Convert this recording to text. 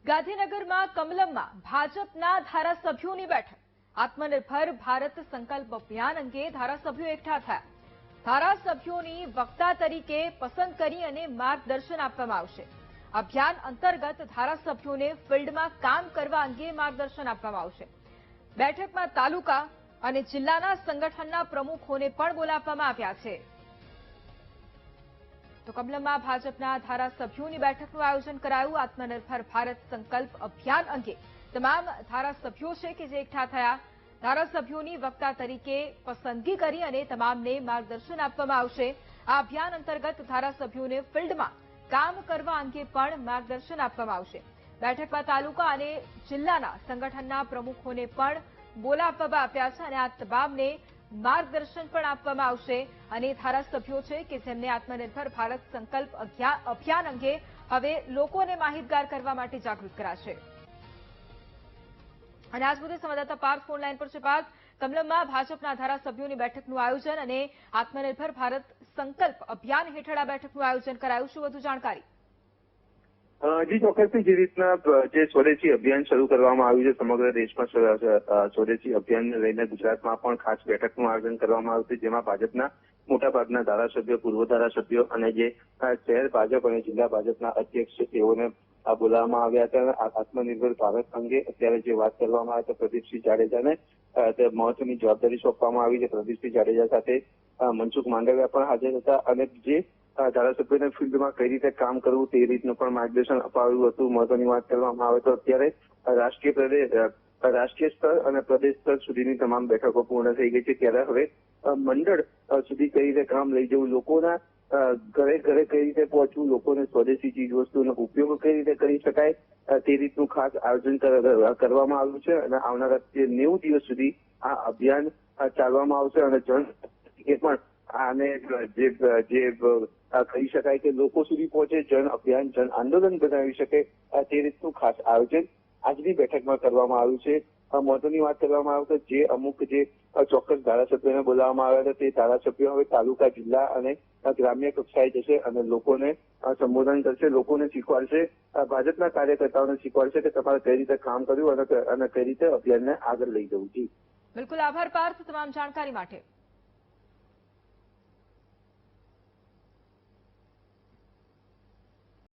ગાંધીનગરમાં કમલમમાં ભાજપના ધારાસભ્યોની બેઠક આત્મનિર્ભર ભારત સંકલ્પ અભિયાન અંગે ધારાસભ્યો એકઠા થયા। ધારાસભ્યોની વક્તા તરીકે પસંદ કરી અને માર્ગદર્શન આપવામાં આવશે। અભિયાન અંતર્ગત ધારાસભ્યોને ફિલ્ડમાં કામ કરવા અંગે માર્ગદર્શન આપવામાં આવશે। બેઠકમાં તાલુકા અને જિલ્લાના સંગઠનના પ્રમુખોને પણ બોલાવવામાં આવ્યા છે। તો કમલમમાં ભાજપના ધારાસભ્યોની બેઠકનું આયોજન કરાયું। આત્મનિર્ભર ભારત સંકલ્પ અભિયાન અંગે તમામ ધારાસભ્યો છે કે જે એકઠા થયા। ધારાસભ્યોની વક્તા તરીકે પસંદગી કરી અને તમામને માર્ગદર્શન આપવામાં આવશે। આ અભિયાન અંતર્ગત ધારાસભ્યોને ફિલ્ડમાં કામ કરવા અંગે પણ માર્ગદર્શન આપવામાં આવશે। બેઠકમાં તાલુકા અને જિલ્લાના સંગઠનના પ્રમુખોને પણ બોલાવવામાં આવ્યા છે અને આ તમામને માર્ગદર્શન પણ આપવામાં આવશે। અને ધારાસભ્યો છે કે જેમને આત્મનિર્ભર ભારત સંકલ્પ અભિયાન અંગે હવે લોકોને માહિતગાર કરવા માટે જાગૃત કરાશે। અને આજ મુદ્દે સંવાદદાતા પાર્થ ફોન લાઈન પર છે। પાર્થ, કમલમમાં ભાજપના ધારાસભ્યોની બેઠકનું આયોજન અને આત્મનિર્ભર ભારત સંકલ્પ અભિયાન હેઠળ આ બેઠકનું આયોજન કરાયું, શું વધુ જાણકારી? જી ચોક્કસથી જે રીતના જે સ્વદેશી અભિયાન શરૂ કરવામાં આવ્યું છે સમગ્ર દેશમાં સ્વદેશી અભિયાનને લઈને ગુજરાતમાં પણ ખાસ બેઠકનું આયોજન કરવામાં આવ્યું છે, જેમાં ભાજપના મોટાભાગના ધારાસભ્યો, પૂર્વ ધારાસભ્યો અને જે શહેર ભાજપ અને જિલ્લા ભાજપના અધ્યક્ષ છે તેઓને બોલાવવામાં આવ્યા હતા। આત્મનિર્ભર ભારત અંગે અત્યારે જે વાત કરવામાં આવે તો પ્રદીપસિંહ જાડેજાને મહત્વની જવાબદારી સોંપવામાં આવી છે। પ્રદીપસિંહ જાડેજા સાથે મનસુખ માંડવિયા પણ હાજર હતા અને જે ધારાસભ્યોને ફિલ્ડમાં કઈ રીતે કામ કરવું તે રીતનું પણ માર્ગદર્શન અપાવ્યું હતું। મહત્વની વાત કરવામાં આવે તો અત્યારે રાષ્ટ્રીય સ્તર અને પ્રદેશ સ્તર સુધીની તમામ બેઠકો પૂર્ણ થઈ ગઈ છે, ત્યારે હવે મંડળ સુધી કઈ રીતે કામ લઈ જવું, લોકોના ઘરે ઘરે કઈ રીતે પહોંચવું, લોકોને સ્વદેશી ચીજ વસ્તુનો ઉપયોગ કઈ રીતે કરી શકાય તે રીતનું ખાસ આયોજન કરવામાં આવ્યું છે। અને આવનારા 90 દિવસ સુધી આ અભિયાન ચાલવામાં આવશે અને જન એ પણ આને જે કહી શકાય કે લોકો સુધી પહોંચે, જન અભિયાન જન આંદોલન બનાવી શકે તે રીતનું ખાસ આયોજન આજની બેઠકમાં કરવામાં આવ્યું છે। મહત્વની વાત કરવામાં આવે તો જે અમુક જે ચોક્કસ ધારાસભ્યોને બોલાવવામાં આવ્યા હતા તે ધારાસભ્યો હવે તાલુકા, જિલ્લા અને ગ્રામ્ય કક્ષાએ જશે અને લોકોને સંબોધન કરશે, લોકોને શીખવાડશે, ભાજપના કાર્યકર્તાઓને શીખવાડશે કે તમારે કઈ રીતે કામ કર્યું અને કઈ રીતે અભિયાનને આગળ લઈ જવું। જી બિલકુલ, આભાર પાર્થ તમામ જાણકારી માટે।